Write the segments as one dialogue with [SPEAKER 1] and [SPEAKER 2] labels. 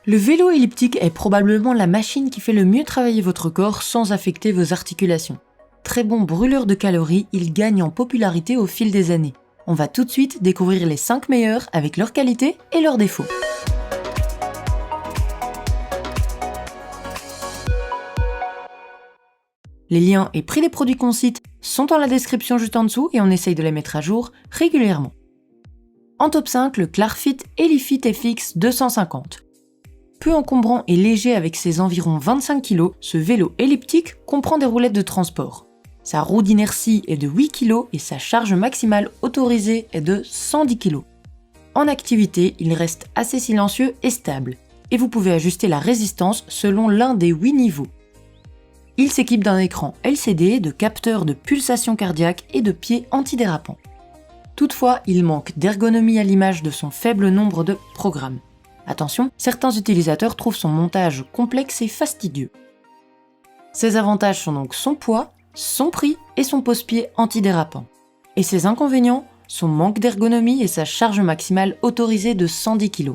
[SPEAKER 1] Le vélo elliptique est probablement la machine qui fait le mieux travailler votre corps sans affecter vos articulations. Très bon brûleur de calories, il gagne en popularité au fil des années. On va tout de suite découvrir les 5 meilleurs avec leurs qualités et leurs défauts. Les liens et prix des produits qu'on cite sont dans la description juste en dessous et on essaye de les mettre à jour régulièrement. En top 5, le Clarfit EliFit FX 250. Peu encombrant et léger avec ses environ 25 kg, ce vélo elliptique comprend des roulettes de transport. Sa roue d'inertie est de 8 kg et sa charge maximale autorisée est de 110 kg. En activité, il reste assez silencieux et stable, et vous pouvez ajuster la résistance selon l'un des 8 niveaux. Il s'équipe d'un écran LCD, de capteurs de pulsation cardiaque et de pieds antidérapants. Toutefois, il manque d'ergonomie à l'image de son faible nombre de programmes. Attention, certains utilisateurs trouvent son montage complexe et fastidieux. Ses avantages sont donc son poids, son prix et son pose-pied antidérapant. Et ses inconvénients, son manque d'ergonomie et sa charge maximale autorisée de 110 kg.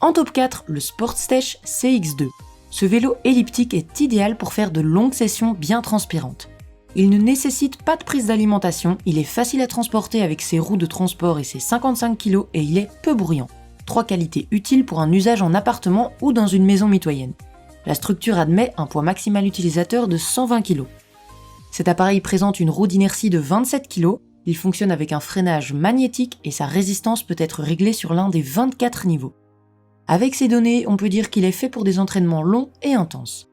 [SPEAKER 1] En top 4, le Sportstech CX2. Ce vélo elliptique est idéal pour faire de longues sessions bien transpirantes. Il ne nécessite pas de prise d'alimentation, il est facile à transporter avec ses roues de transport et ses 55 kg et il est peu bruyant. 3 qualités utiles pour un usage en appartement ou dans une maison mitoyenne. La structure admet un poids maximal utilisateur de 120 kg. Cet appareil présente une roue d'inertie de 27 kg, il fonctionne avec un freinage magnétique et sa résistance peut être réglée sur l'un des 24 niveaux. Avec ces données, on peut dire qu'il est fait pour des entraînements longs et intenses.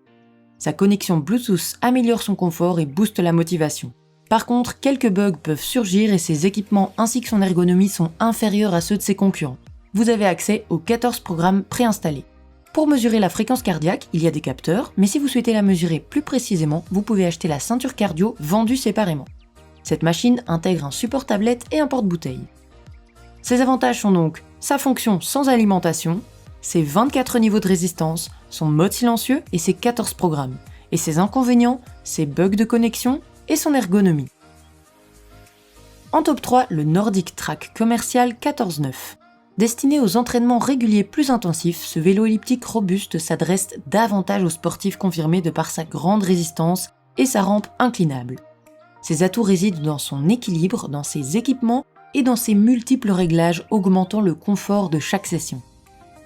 [SPEAKER 1] Sa connexion Bluetooth améliore son confort et booste la motivation. Par contre, quelques bugs peuvent surgir et ses équipements ainsi que son ergonomie sont inférieurs à ceux de ses concurrents. Vous avez accès aux 14 programmes préinstallés. Pour mesurer la fréquence cardiaque, il y a des capteurs, mais si vous souhaitez la mesurer plus précisément, vous pouvez acheter la ceinture cardio vendue séparément. Cette machine intègre un support tablette et un porte-bouteille. Ses avantages sont donc sa fonction sans alimentation, ses 24 niveaux de résistance, son mode silencieux et ses 14 programmes, et ses inconvénients, ses bugs de connexion et son ergonomie. En top 3, le Nordic Track Commercial 14-9. Destiné aux entraînements réguliers plus intensifs, ce vélo elliptique robuste s'adresse davantage aux sportifs confirmés de par sa grande résistance et sa rampe inclinable. Ses atouts résident dans son équilibre, dans ses équipements et dans ses multiples réglages augmentant le confort de chaque session.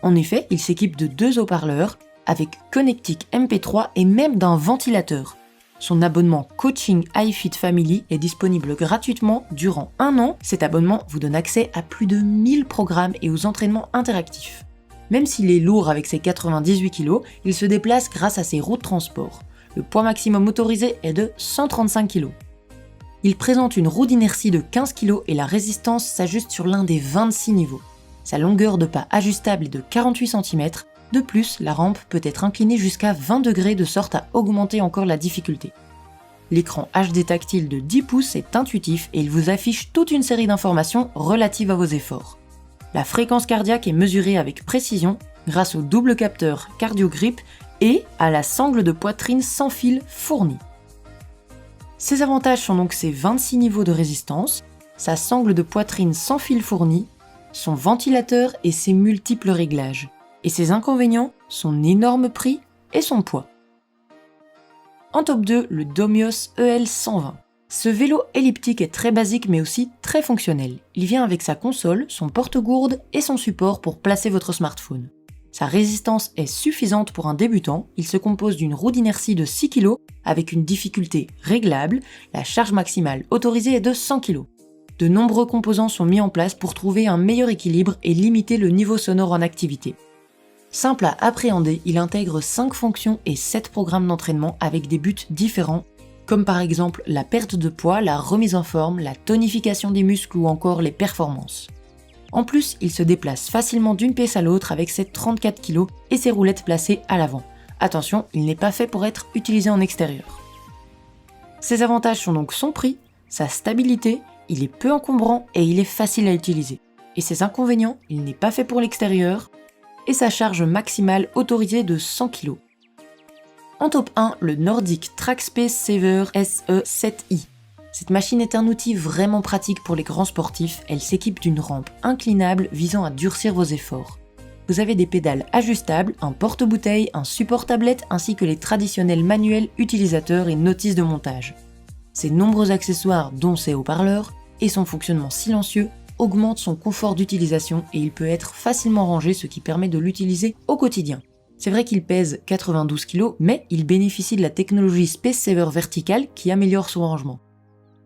[SPEAKER 1] En effet, il s'équipe de 2 haut-parleurs, avec connectique MP3 et même d'un ventilateur. Son abonnement Coaching iFit Family est disponible gratuitement durant 1 an. Cet abonnement vous donne accès à plus de 1000 programmes et aux entraînements interactifs. Même s'il est lourd avec ses 98 kg, il se déplace grâce à ses roues de transport. Le poids maximum autorisé est de 135 kg. Il présente une roue d'inertie de 15 kg et la résistance s'ajuste sur l'un des 26 niveaux. Sa longueur de pas ajustable est de 48 cm. De plus, la rampe peut être inclinée jusqu'à 20 degrés de sorte à augmenter encore la difficulté. L'écran HD tactile de 10 pouces est intuitif et il vous affiche toute une série d'informations relatives à vos efforts. La fréquence cardiaque est mesurée avec précision grâce au double capteur CardioGrip et à la sangle de poitrine sans fil fournie. Ses avantages sont donc ses 26 niveaux de résistance, sa sangle de poitrine sans fil fournie, son ventilateur et ses multiples réglages. Et ses inconvénients, son énorme prix et son poids. En top 2, le Domios EL120. Ce vélo elliptique est très basique mais aussi très fonctionnel. Il vient avec sa console, son porte-gourde et son support pour placer votre smartphone. Sa résistance est suffisante pour un débutant, il se compose d'une roue d'inertie de 6 kg avec une difficulté réglable, la charge maximale autorisée est de 100 kg. De nombreux composants sont mis en place pour trouver un meilleur équilibre et limiter le niveau sonore en activité. Simple à appréhender, il intègre 5 fonctions et 7 programmes d'entraînement avec des buts différents, comme par exemple la perte de poids, la remise en forme, la tonification des muscles ou encore les performances. En plus, il se déplace facilement d'une pièce à l'autre avec ses 34 kg et ses roulettes placées à l'avant. Attention, il n'est pas fait pour être utilisé en extérieur. Ses avantages sont donc son prix, sa stabilité, il est peu encombrant et il est facile à utiliser. Et ses inconvénients, il n'est pas fait pour l'extérieur, et sa charge maximale autorisée de 100 kg. En top 1, le Nordic Trackspace Saver SE7i. Cette machine est un outil vraiment pratique pour les grands sportifs, elle s'équipe d'une rampe inclinable visant à durcir vos efforts. Vous avez des pédales ajustables, un porte-bouteille, un support tablette ainsi que les traditionnels manuels utilisateurs et notices de montage. Ses nombreux accessoires dont ses haut-parleurs et son fonctionnement silencieux augmentent son confort d'utilisation et il peut être facilement rangé, ce qui permet de l'utiliser au quotidien. C'est vrai qu'il pèse 92 kg, mais il bénéficie de la technologie Space Saver verticale qui améliore son rangement.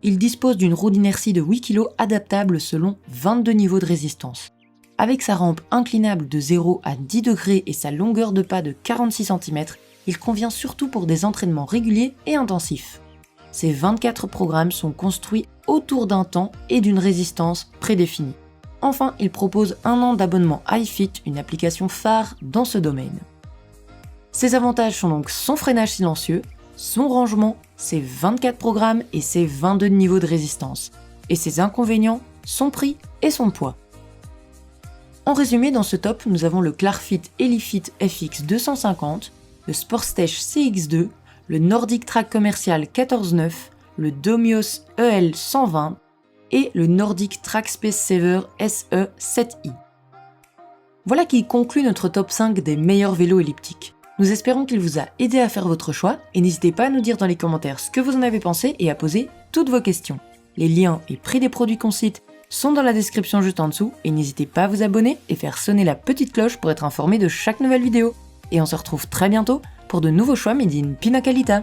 [SPEAKER 1] Il dispose d'une roue d'inertie de 8 kg adaptable selon 22 niveaux de résistance. Avec sa rampe inclinable de 0 à 10 degrés et sa longueur de pas de 46 cm, il convient surtout pour des entraînements réguliers et intensifs. Ces 24 programmes sont construits autour d'un temps et d'une résistance prédéfinie. Enfin, il propose 1 an d'abonnement iFit, une application phare dans ce domaine. Ses avantages sont donc son freinage silencieux, son rangement, ses 24 programmes et ses 22 niveaux de résistance. Et ses inconvénients, son prix et son poids. En résumé, dans ce top, nous avons le Clarfit Elifit FX 250, le Sportstech CX2, le Nordic Track Commercial 14.9, le Domios EL 120 et le Nordic Track Space Saver SE 7i. Voilà qui conclut notre top 5 des meilleurs vélos elliptiques. Nous espérons qu'il vous a aidé à faire votre choix et n'hésitez pas à nous dire dans les commentaires ce que vous en avez pensé et à poser toutes vos questions. Les liens et prix des produits qu'on cite sont dans la description juste en dessous et n'hésitez pas à vous abonner et faire sonner la petite cloche pour être informé de chaque nouvelle vidéo. Et on se retrouve très bientôt pour de nouveaux choix made in Pina Qualita.